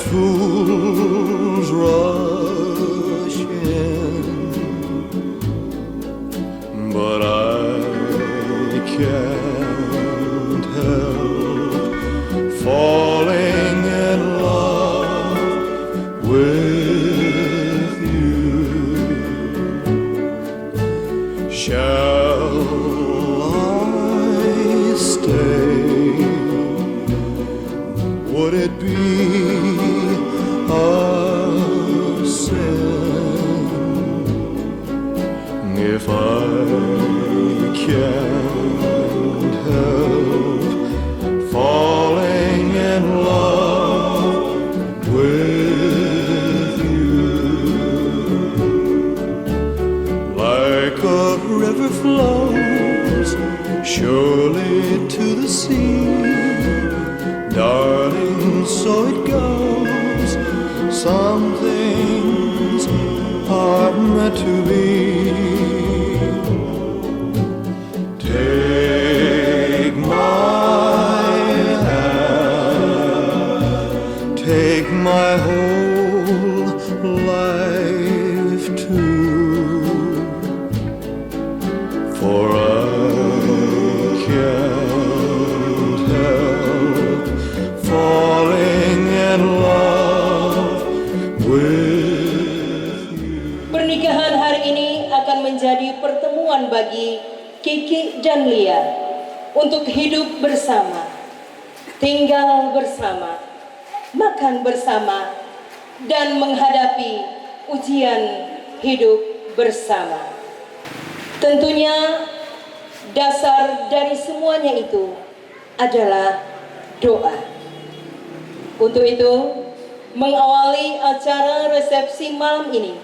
fools rush in, but I can't help falling in love with you. Shall I stay? Would it be a sin if I can't help falling in love with you? Like a river flows surely to the sea, darling, so it goes. Some things are meant to be. Take my hand, take my whole life too, for I can't help falling in love with you. Pernikahan hari ini akan menjadi pertemuan bagi Kiki dan Lia untuk hidup bersama, tinggal bersama, makan bersama, dan menghadapi ujian hidup bersama. Tentunya dasar dari semuanya itu adalah doa. Untuk itu, mengawali acara resepsi malam ini,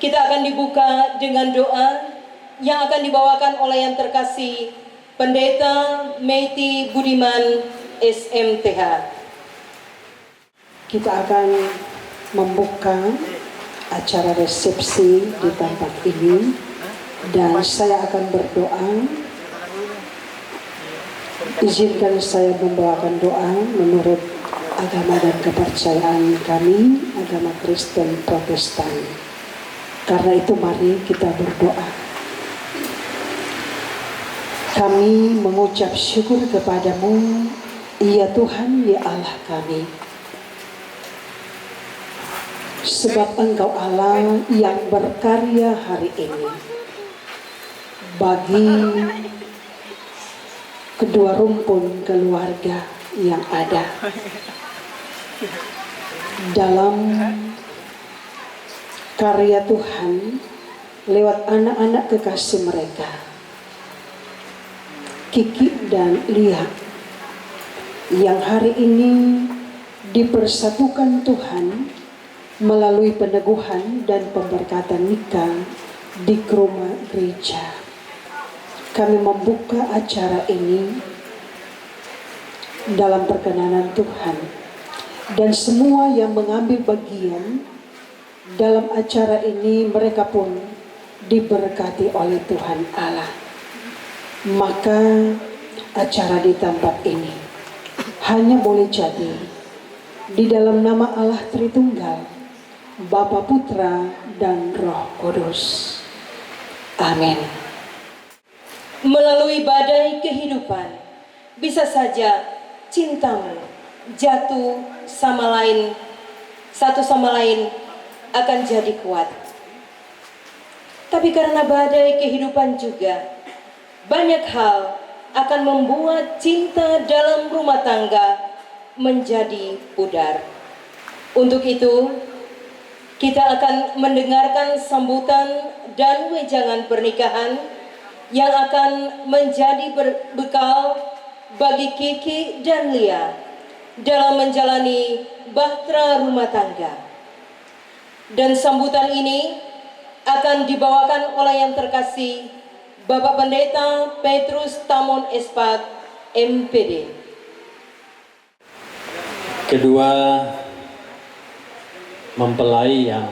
kita akan dibuka dengan doa yang akan dibawakan oleh yang terkasih Pendeta Meiti Budiman SMTH. Kita akan membuka acara resepsi di tempat ini dan saya akan berdoa. Izinkan saya membawakan doa menurut agama dan kepercayaan kami, agama Kristen Protestan. Karena itu mari kita berdoa. Kami mengucap syukur kepadamu, ya Tuhan, ya Allah kami. Sebab Engkau Allah yang berkarya hari ini bagi kedua rumpun keluarga yang ada dalam karya Tuhan lewat anak-anak kekasih mereka, Kiki dan Lia, yang hari ini dipersatukan Tuhan melalui peneguhan dan pemberkatan nikah di rumah gereja. Kami membuka acara ini dalam perkenanan Tuhan, dan semua yang mengambil bagian dalam acara ini mereka pun diberkati oleh Tuhan Allah. Maka acara di tempat ini hanya boleh jadi di dalam nama Allah Tritunggal, Bapa, Putra, dan Roh Kudus. Amin. Melalui badai kehidupan, bisa saja cintamu jatuh satu sama lain akan jadi kuat. Tapi karena badai kehidupan juga, banyak hal akan membuat cinta dalam rumah tangga menjadi pudar. Untuk itu, kita akan mendengarkan sambutan dan wejangan pernikahan yang akan menjadi bekal bagi Kiki dan Lia dalam menjalani bahtera rumah tangga. Dan sambutan ini akan dibawakan oleh yang terkasih Bapak Pendeta Petrus Tamon Espat, MPD. Kedua mempelai yang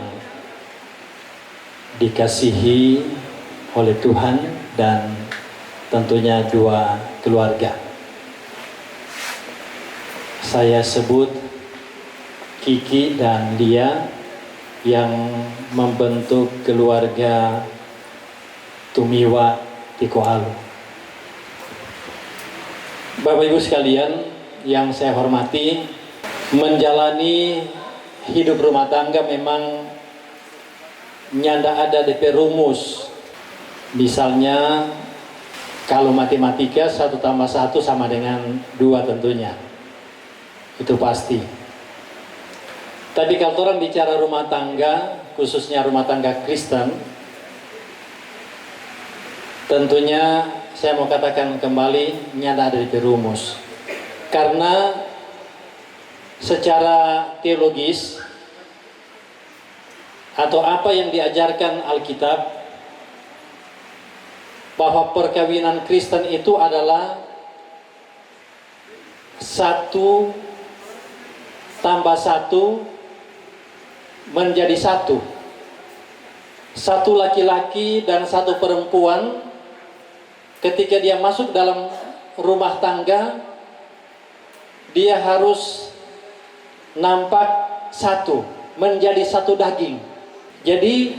dikasihi oleh Tuhan dan tentunya dua keluarga. Saya sebut Kiki dan Lia yang membentuk keluarga Tumiwa Tikoalu. Bapak Ibu sekalian yang saya hormati, menjalani hidup rumah tangga memang nyanda ada DP rumus. Misalnya kalau matematika 1 tambah 1 sama dengan 2 tentunya, itu pasti. Tapi kalau orang bicara rumah tangga, khususnya rumah tangga Kristen, tentunya saya mau katakan kembali, nyanda ada DP rumus. Karena secara teologis atau apa yang diajarkan Alkitab, bahwa perkawinan Kristen itu adalah 1 tambah 1 menjadi 1. 1 laki-laki dan 1 perempuan, ketika dia masuk dalam rumah tangga, dia harus nampak 1, menjadi 1 daging. Jadi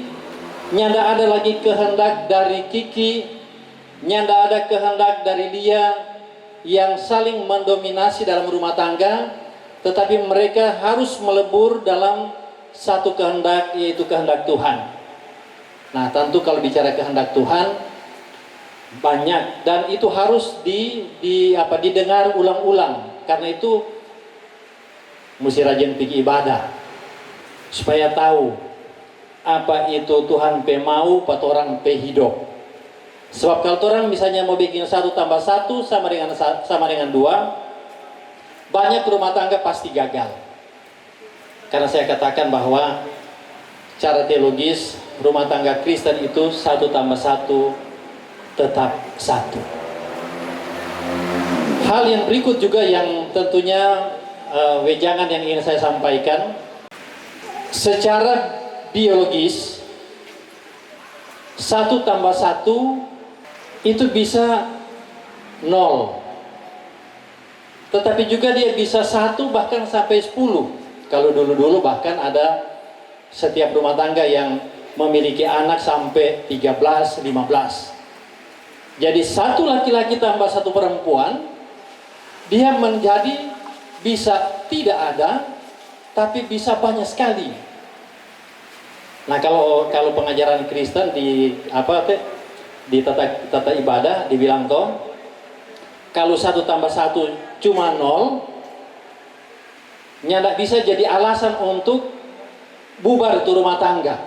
nyanda ada lagi kehendak dari Kiki, nyanda ada kehendak dari Lia yang saling mendominasi dalam rumah tangga, tetapi mereka harus melebur dalam 1 kehendak, yaitu kehendak Tuhan. Nah, tentu kalau bicara kehendak Tuhan banyak, dan itu harus didengar ulang-ulang. Karena itu mesti rajin pergi ibadah supaya tahu apa itu Tuhan pe mau, apa orang pe hidup. Sebab kalau orang misalnya mau bikin 1 tambah 1 sama dengan 2, banyak rumah tangga pasti gagal. Karena saya katakan bahwa cara teologis rumah tangga Kristen itu 1 tambah 1 tetap 1. Hal yang berikut juga yang tentunya wejangan yang ingin saya sampaikan, secara biologis 1 tambah 1 itu bisa 0, tetapi juga dia bisa 1 bahkan sampai 10. Kalau dulu-dulu bahkan ada setiap rumah tangga yang memiliki anak sampai 13, 15. Jadi 1 laki-laki tambah 1 perempuan, dia menjadi bisa tidak ada, tapi bisa banyak sekali. Nah, kalau pengajaran Kristen di tata ibadah dibilang toh, kalau 1 tambah 1 cuma 0, nggak bisa jadi alasan untuk bubar itu rumah tangga.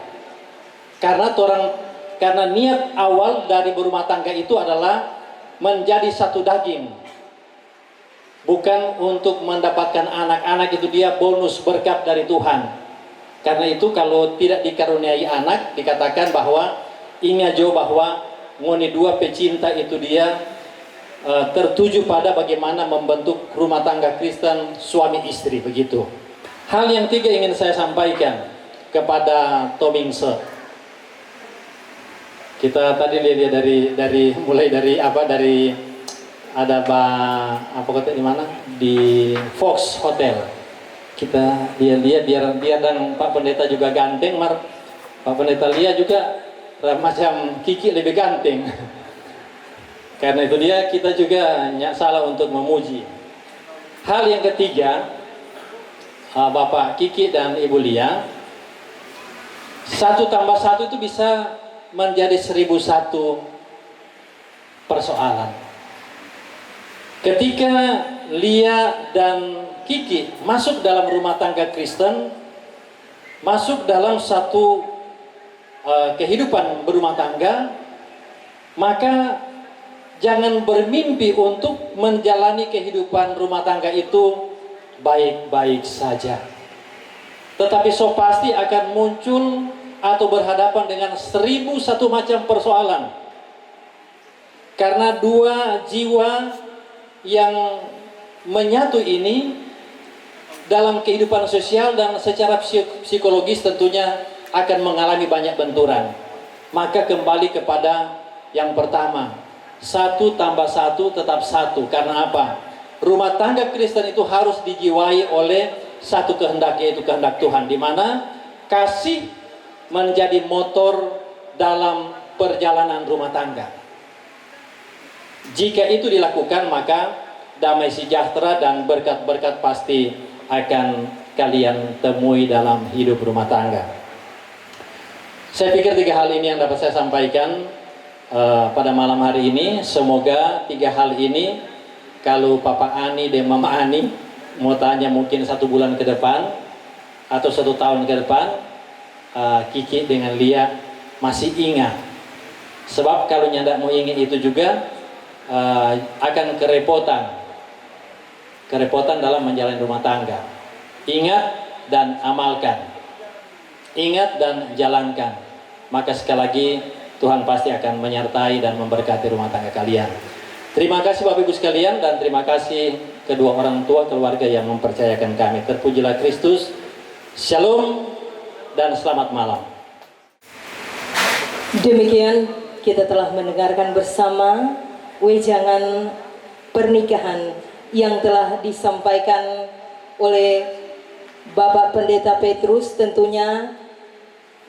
Karena niat awal dari berumah tangga itu adalah menjadi 1 daging, bukan untuk mendapatkan anak-anak. Itu dia bonus berkat dari Tuhan. Karena itu kalau tidak dikaruniai anak, dikatakan bahwa ingat jo bahwa ngoni 2 pecinta itu dia tertuju pada bagaimana membentuk rumah tangga Kristen suami istri, begitu. Hal yang 3 ingin saya sampaikan kepada Tomingse. Kita tadi lihat dari mulai dari ada di mana di Fox Hotel. Kita lihat biar dan Pak Pendeta juga ganteng, Pak Pendeta Lia juga macam Kiki lebih ganteng. Karena itu dia kita juga nggak salah untuk memuji. Hal yang ketiga, Bapak Kiki dan Ibu Lia, 1 tambah 1 itu bisa menjadi 1001 persoalan. Ketika Lia dan Kiki masuk dalam rumah tangga Kristen, masuk dalam satu kehidupan berumah tangga, maka jangan bermimpi untuk menjalani kehidupan rumah tangga itu baik-baik saja. Tetapi so pasti akan muncul atau berhadapan dengan 1001 macam persoalan. Karena 2 jiwa yang menyatu ini dalam kehidupan sosial dan secara psikologis tentunya akan mengalami banyak benturan. Maka kembali kepada yang pertama, 1 tambah 1 tetap 1. Karena apa? Rumah tangga Kristen itu harus dijiwai oleh satu kehendak, yaitu kehendak Tuhan, di mana kasih menjadi motor dalam perjalanan rumah tangga. Jika itu dilakukan, maka damai sejahtera dan berkat-berkat pasti akan kalian temui dalam hidup rumah tangga. Saya pikir 3 hal ini yang dapat saya sampaikan pada malam hari ini. Semoga 3 hal ini, kalau Papa Ani dan Mama Ani mau tanya mungkin 1 bulan ke depan atau 1 tahun ke depan, Kiki dengan Lia masih ingat. Sebab kalau nyandak mau ingat itu juga akan kerepotan dalam menjalani rumah tangga. Ingat dan amalkan, ingat dan jalankan, maka sekali lagi Tuhan pasti akan menyertai dan memberkati rumah tangga kalian. Terima kasih Bapak Ibu sekalian, dan terima kasih kedua orang tua keluarga yang mempercayakan kami. Terpujilah Kristus. Shalom dan selamat malam. Demikian kita telah mendengarkan bersama wejangan pernikahan yang telah disampaikan oleh Bapak Pendeta Petrus. Tentunya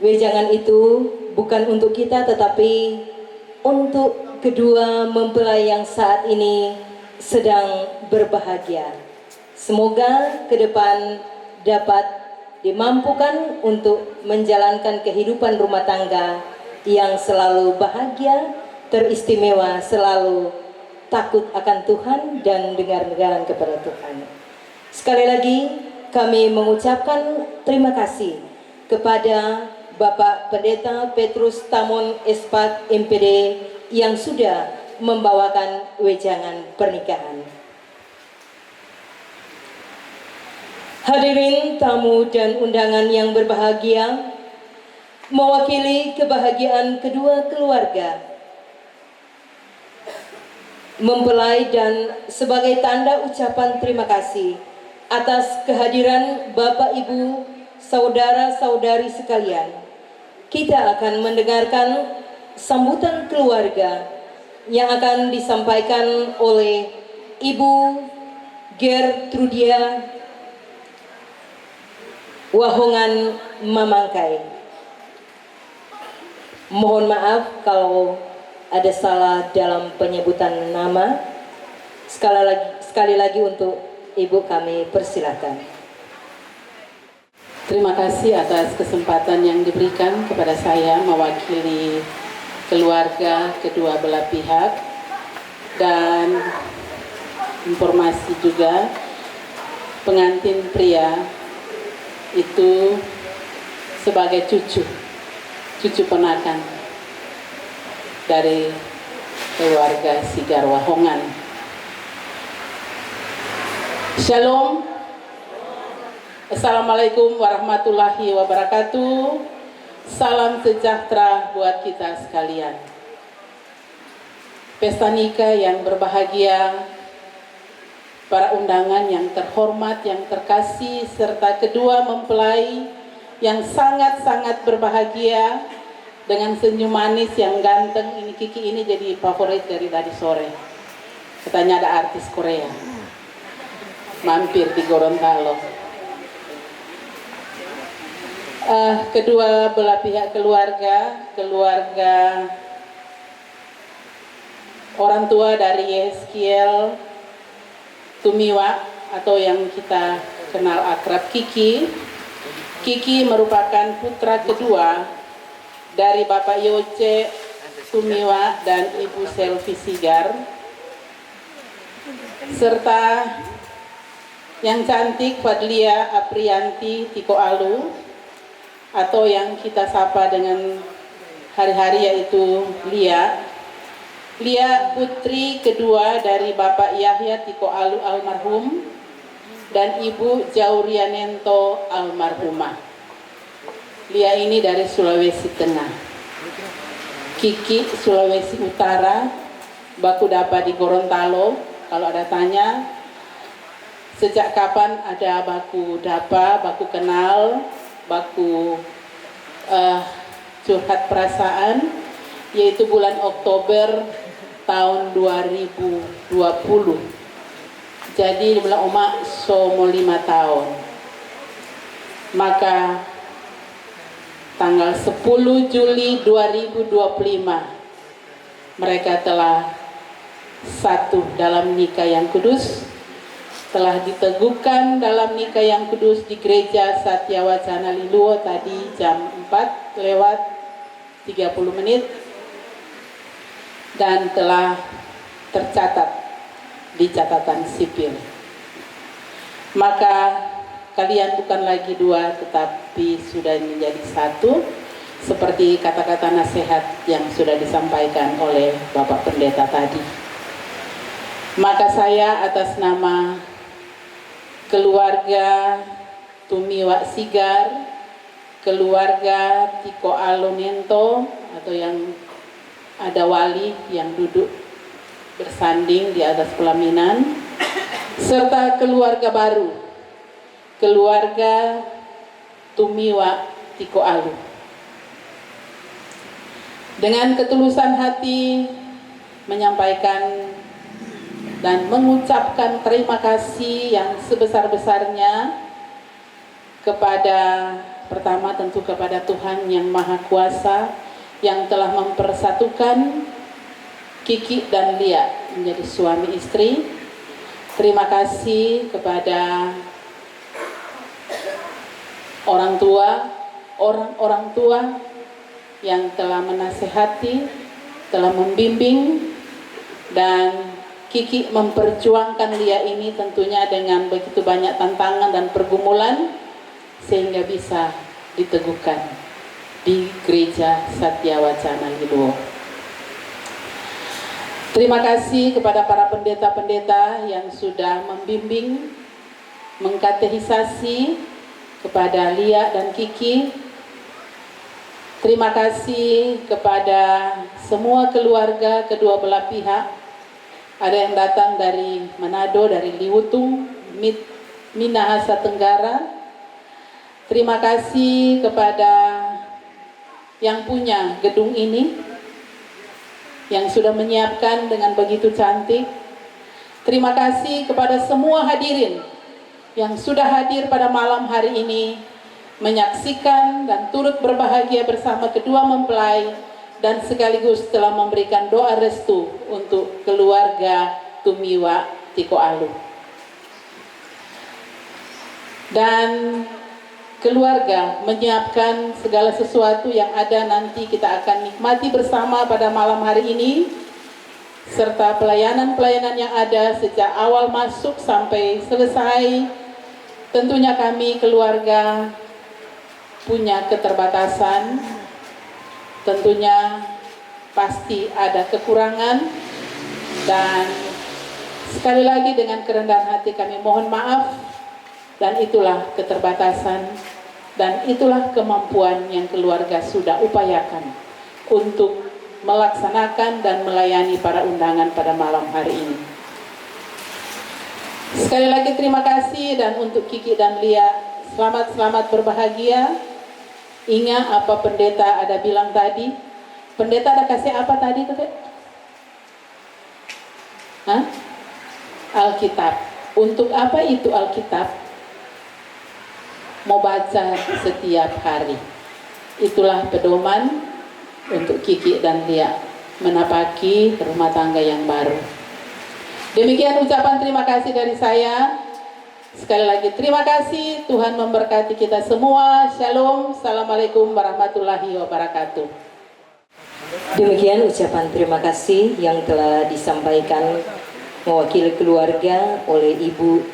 wejangan itu bukan untuk kita, tetapi untuk kedua mempelai yang saat ini sedang berbahagia. Semoga ke depan dapat dimampukan untuk menjalankan kehidupan rumah tangga yang selalu bahagia, teristimewa, selalu takut akan Tuhan dan dengar-dengaran kepada Tuhan. Sekali lagi kami mengucapkan terima kasih kepada Bapak Pendeta Petrus Tamon Espat MPD yang sudah membawakan wejangan pernikahan. Hadirin tamu dan undangan yang berbahagia, mewakili kebahagiaan kedua keluarga mempelai dan sebagai tanda ucapan terima kasih atas kehadiran Bapak Ibu, saudara-saudari sekalian, kita akan mendengarkan sambutan keluarga yang akan disampaikan oleh Ibu Gertrudia Wahongan Mamangkai. Mohon maaf kalau ada salah dalam penyebutan nama. Sekali lagi untuk Ibu kami persilakan. Terima kasih atas kesempatan yang diberikan kepada saya mewakili keluarga kedua belah pihak, dan informasi juga pengantin pria itu sebagai cucu ponakan dari keluarga Sigar Wahongan. Shalom. Assalamualaikum warahmatullahi wabarakatuh. Salam sejahtera buat kita sekalian. Pesta nikah yang berbahagia, para undangan yang terhormat, yang terkasih, serta kedua mempelai yang sangat-sangat berbahagia dengan senyum manis yang ganteng. Ini Kiki ini jadi favorit dari tadi sore. Katanya ada artis Korea mampir di Gorontalo. Kedua belah pihak keluarga orang tua dari Yeskiel Tumiwa atau yang kita kenal akrab Kiki. Kiki merupakan putra kedua dari Bapak Yoce Tumiwa dan Ibu Selvi Sigar, serta yang cantik Fadlia Aprianti Tiko Alu atau yang kita sapa dengan hari-hari yaitu Lia. Lia putri kedua dari Bapak Yahya Tiko Alu almarhum dan Ibu Jaurianento almarhumah. Lia ini dari Sulawesi Tengah. Kiki Sulawesi Utara, baku dapa di Gorontalo. Kalau ada tanya sejak kapan ada baku dapa, baku kenal, baku curhat perasaan, yaitu bulan Oktober tahun 2020. Jadi bulan Oma somo 5 tahun. Maka tanggal 10 Juli 2025 mereka telah satu dalam nikah yang kudus, telah diteguhkan dalam nikah yang kudus di Gereja Satya Wacana Liluwo tadi jam 4:30 dan telah tercatat di catatan sipil. Maka kalian bukan lagi dua, tetapi sudah menjadi satu, seperti kata-kata nasihat yang sudah disampaikan oleh Bapak Pendeta tadi. Maka saya atas nama keluarga Tumiwa Sigar, keluarga Tiko Alonento, atau yang ada wali yang duduk bersanding di atas pelaminan, serta keluarga baru, keluarga Tumiwa Tiko Alu. Dengan ketulusan hati menyampaikan dan mengucapkan terima kasih yang sebesar-besarnya kepada, pertama tentu kepada Tuhan yang Maha Kuasa yang telah mempersatukan Kiki dan Lia menjadi suami istri. Terima kasih kepada orang-orang tua yang telah menasihati, telah membimbing, dan Kiki memperjuangkan Lia ini tentunya dengan begitu banyak tantangan dan pergumulan sehingga bisa diteguhkan di Gereja Satya Wacana Liluwo. Terima kasih kepada para pendeta-pendeta yang sudah membimbing, mengkatehisasi kepada Lia dan Kiki. Terima kasih kepada semua keluarga kedua belah pihak. Ada yang datang dari Manado, dari Liwutung, Minahasa Tenggara. Terima kasih kepada yang punya gedung ini, yang sudah menyiapkan dengan begitu cantik. Terima kasih kepada semua hadirin yang sudah hadir pada malam hari ini, menyaksikan dan turut berbahagia bersama kedua mempelai, dan sekaligus telah memberikan doa restu untuk keluarga Tumiwa Tiko Alu. Dan keluarga menyiapkan segala sesuatu yang ada nanti kita akan nikmati bersama pada malam hari ini, serta pelayanan-pelayanan yang ada sejak awal masuk sampai selesai. Tentunya kami keluarga punya keterbatasan, tentunya pasti ada kekurangan, dan sekali lagi dengan kerendahan hati kami mohon maaf, dan itulah keterbatasan dan itulah kemampuan yang keluarga sudah upayakan untuk melaksanakan dan melayani para undangan pada malam hari ini. Sekali lagi terima kasih, dan untuk Kiki dan Lia, selamat berbahagia. Ingat apa pendeta ada bilang tadi? Pendeta ada kasih apa tadi tuh, Kak? Hah? Alkitab. Untuk apa itu Alkitab? Mau baca setiap hari. Itulah pedoman untuk Kiki dan Lia menapaki rumah tangga yang baru. Demikian ucapan terima kasih dari saya. Sekali lagi terima kasih, Tuhan memberkati kita semua. Shalom, assalamualaikum warahmatullahi wabarakatuh. Demikian ucapan terima kasih yang telah disampaikan mewakili keluarga oleh Ibu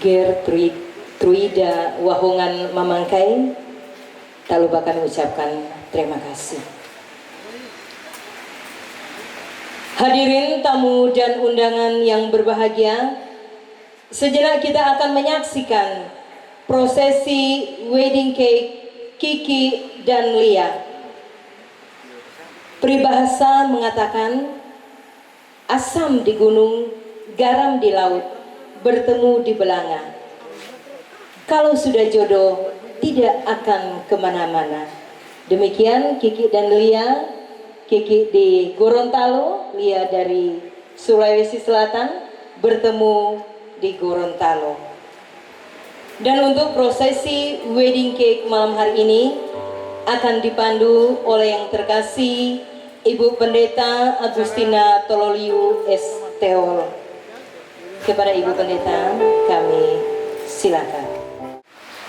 Gertruida Wahongan Mamangkai. Tak lupa kami ucapkan terima kasih. Hadirin tamu dan undangan yang berbahagia, sejenak kita akan menyaksikan prosesi wedding cake Kiki dan Lia. Peribahasa mengatakan, asam di gunung, garam di laut, bertemu di belanga. Kalau sudah jodoh, tidak akan kemana-mana. Demikian Kiki dan Lia, Kiki di Gorontalo, Lia dari Sulawesi Selatan, bertemu di Gorontalo. Dan untuk prosesi wedding cake malam hari ini akan dipandu oleh yang terkasih Ibu Pendeta Agustina Tololiu S. Teol. Kepada Ibu Pendeta kami silakan.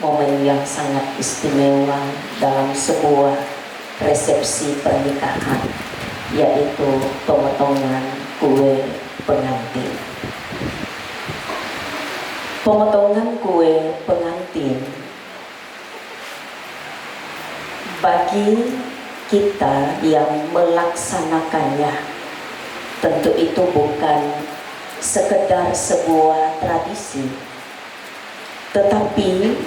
Momen yang sangat istimewa dalam sebuah resepsi pernikahan, yaitu pemotongan kue pengantin. Pemotongan kue pengantin bagi kita yang melaksanakannya, tentu itu bukan sekedar sebuah tradisi, tetapi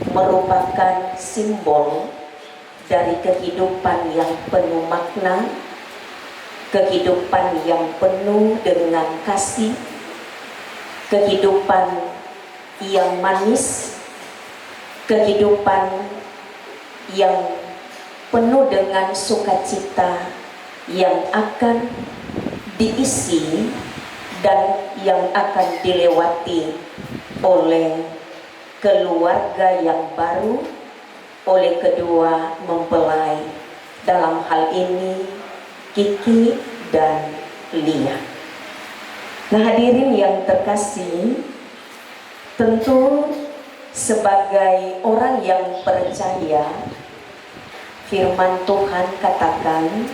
merupakan simbol dari kehidupan yang penuh makna, kehidupan yang penuh dengan kasih, kehidupan yang manis, kehidupan yang penuh dengan sukacita yang akan diisi dan yang akan dilewati oleh keluarga yang baru, oleh kedua mempelai, dalam hal ini Kiki dan Lia. Nah, hadirin yang terkasih, tentu sebagai orang yang percaya, firman Tuhan katakan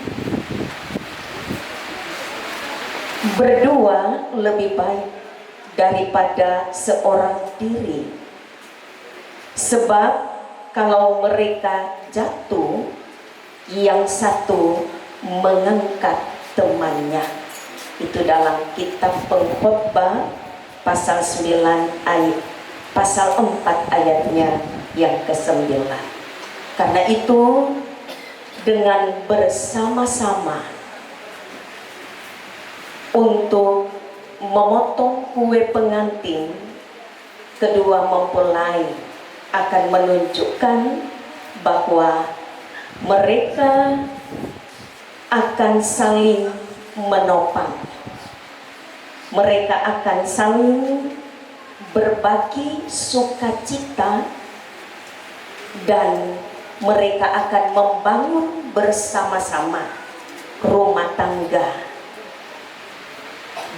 berdua lebih baik daripada seorang diri, sebab kalau mereka jatuh, yang satu mengangkat temannya. Itu dalam kitab Pengkhotbah pasal 4 ayatnya yang ke-9. Karena itu dengan bersama-sama untuk memotong kue pengantin, kedua mempelai akan menunjukkan bahwa mereka akan saling menopang. Mereka akan saling berbagi sukacita dan mereka akan membangun bersama-sama rumah tangga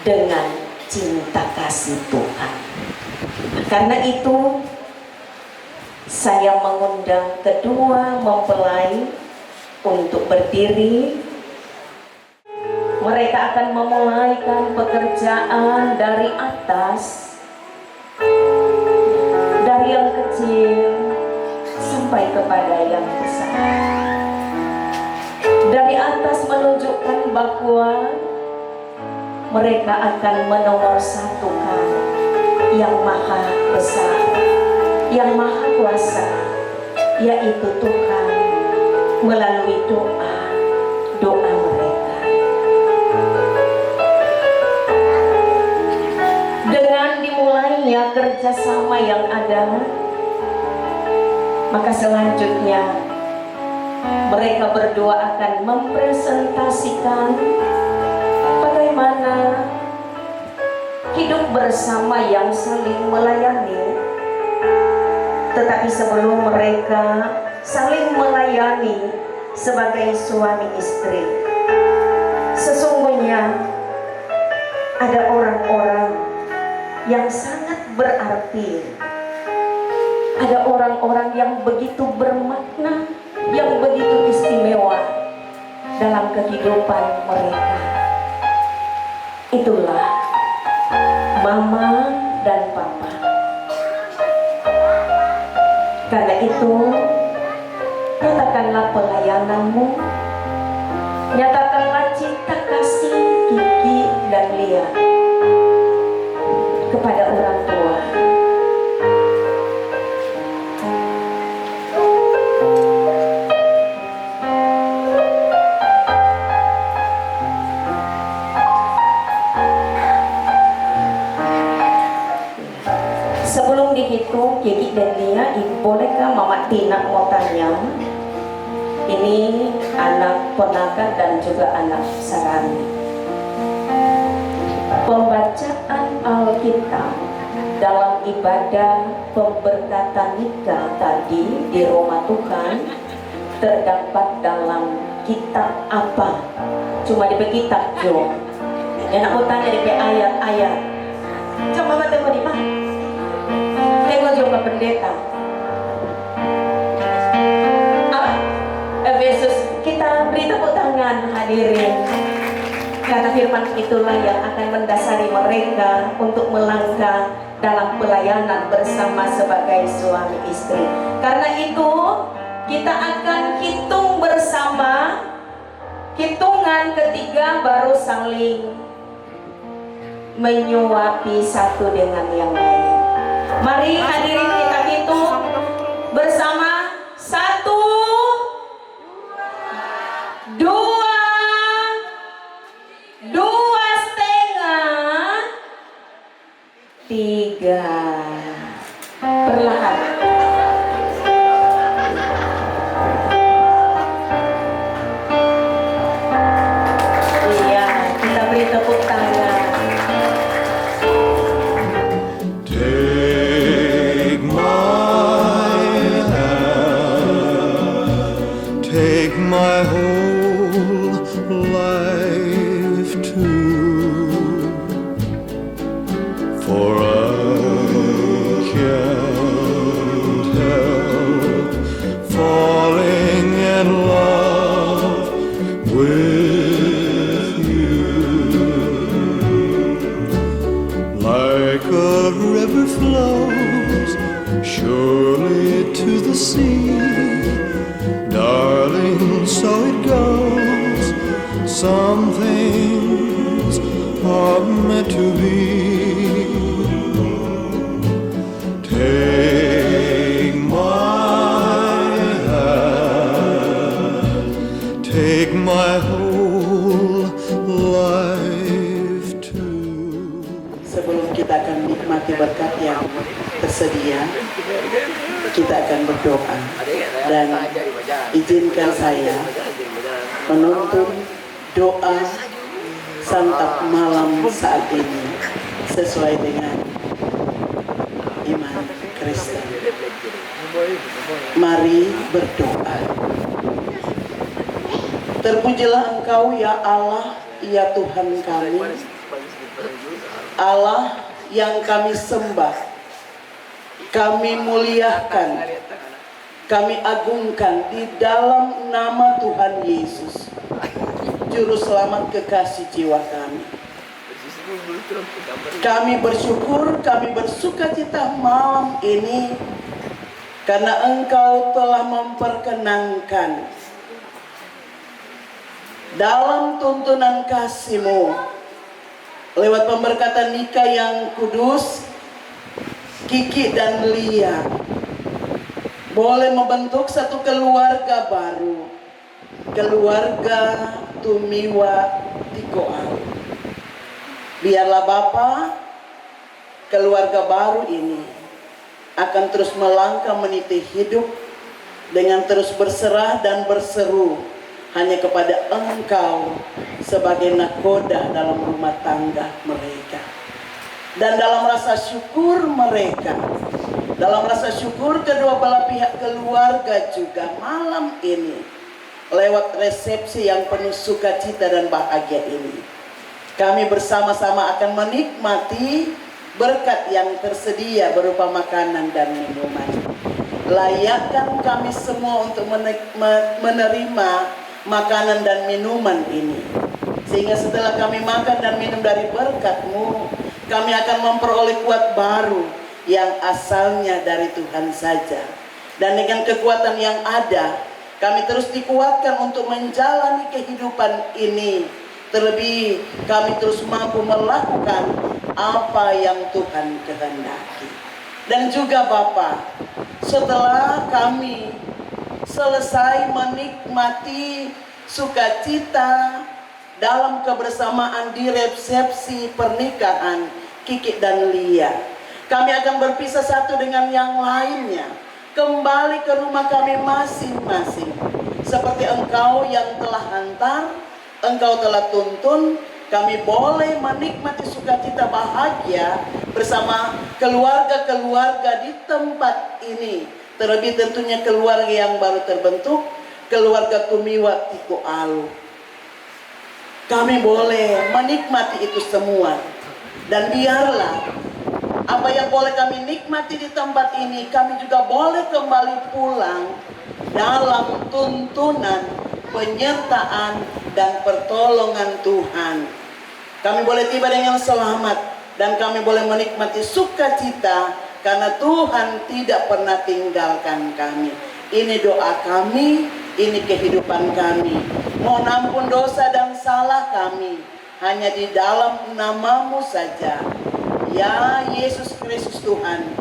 dengan cinta kasih Tuhan. Karena itu saya mengundang kedua mempelai untuk berdiri. Mereka akan memulaikan pekerjaan dari atas, dari yang kecil sampai kepada yang besar. Dari atas menunjukkan bahwa mereka akan menomorsatukan yang maha besar, yang maha kuasa, yaitu Tuhan melalui doa mereka. Dengan dimulainya kerjasama yang ada, maka selanjutnya mereka berdua akan mempresentasikan bagaimana hidup bersama yang saling melayani. Tetapi sebelum mereka saling melayani sebagai suami istri, sesungguhnya ada orang-orang yang sangat berarti, ada orang-orang yang begitu bermakna, yang begitu istimewa dalam kehidupan mereka. Itulah Mama dan Papa. Karena itu, nyatakanlah pelayananmu, nyatakanlah cinta kasih Kiki dan Lia kepada orang tua. Sebelum dihitung Kiki dan Lia, bolehkah Mama Tina mau tanya? Ini anak ponakan dan juga anak Sarani. Pembacaan Alkitab dalam ibadah pemberkatan nikah tadi di rumah Tuhan terdapat dalam kitab apa? Cuma di kitab Jo. Dan aku tanya di ayat-ayat. Coba tengok di mana? Tengok Jo ke pendeta. Efesus, kita beri tepuk tangan hadirin. Kata firman itulah yang akan mendasari mereka untuk melangkah dalam pelayanan bersama sebagai suami istri. Karena itu kita akan hitung bersama. Hitungan ketiga baru saling menyuapi satu dengan yang lain. Mari hadirin kita hitung bersama. 1, 2, 2,5, 3. Perlahan. Iya, kita beri tepuk tangan. Take my hand, take my whole life too, for I can't help falling in love with you. Like a river flows surely to the sea, darling, so it goes. Some things are meant to be. Take my hand, take my whole life too. Sebelum kita akan menikmati berkat yang tersedia, kita akan berdoa. Dan izinkan saya menuntun doa santap malam saat ini sesuai dengan iman Kristen. Mari berdoa. Terpujilah Engkau ya Allah, ya Tuhan kami, Allah yang kami sembah, kami muliakan, kami agungkan di dalam nama Tuhan Yesus, Juru Selamat kekasih jiwa kami. Kami bersyukur, kami bersukacita malam ini karena Engkau telah memperkenankan dalam tuntunan kasih-Mu lewat pemberkatan nikah yang kudus, Kiki dan Lia boleh membentuk satu keluarga baru, keluarga Tumiwa Tikoan. Biarlah Bapa, keluarga baru ini akan terus melangkah meniti hidup dengan terus berserah dan berseru hanya kepada Engkau sebagai nakoda dalam rumah tangga mereka. Dan dalam rasa syukur mereka, dalam rasa syukur kedua belah pihak keluarga juga malam ini lewat resepsi yang penuh sukacita dan bahagia ini, kami bersama-sama akan menikmati berkat yang tersedia berupa makanan dan minuman. Layakkan kami semua untuk menerima makanan dan minuman ini, sehingga setelah kami makan dan minum dari berkat-Mu, kami akan memperoleh kuat baru yang asalnya dari Tuhan saja. Dan dengan kekuatan yang ada, kami terus dikuatkan untuk menjalani kehidupan ini. Terlebih kami terus mampu melakukan apa yang Tuhan kehendaki. Dan juga Bapa, setelah kami selesai menikmati sukacita dalam kebersamaan di resepsi pernikahan Kiki dan Lia, kami akan berpisah satu dengan yang lainnya, kembali ke rumah kami masing-masing. Seperti Engkau yang telah hantar, Engkau telah tuntun, kami boleh menikmati sukacita bahagia bersama keluarga-keluarga di tempat ini, terlebih tentunya keluarga yang baru terbentuk, keluarga Tumiwa Tiko Alu. Kami boleh menikmati itu semua, dan biarlah apa yang boleh kami nikmati di tempat ini, kami juga boleh kembali pulang dalam tuntunan, penyertaan, dan pertolongan Tuhan. Kami boleh tiba dengan selamat, dan kami boleh menikmati sukacita karena Tuhan tidak pernah tinggalkan kami. Ini doa kami, ini kehidupan kami. Mohon ampun dosa dan salah kami, hanya di dalam nama-Mu saja. Ya Yesus Kristus Tuhan,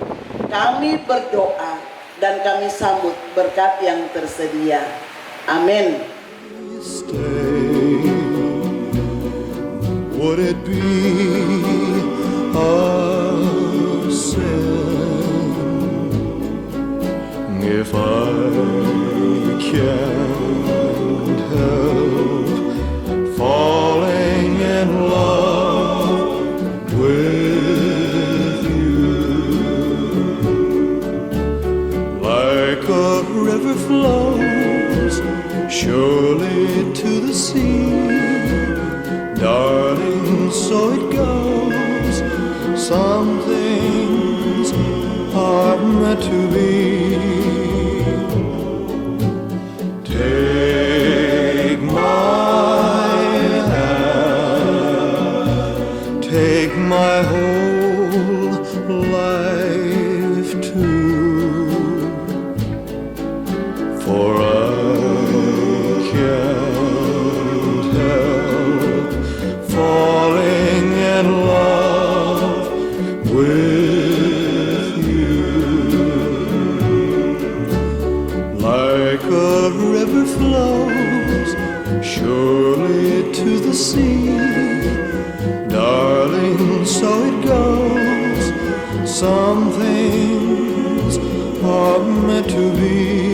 kami berdoa dan kami sambut berkat yang tersedia. Amin. Stay. Would it be a sin if I can't help falling in love with you? Like a river flows surely to the sea, darling, so it goes. Some things are meant to be. Take my hand, take my whole life too, for I can't help falling in love with you. Like a river flows surely to the sea, darling, so it goes. Some things are meant to be.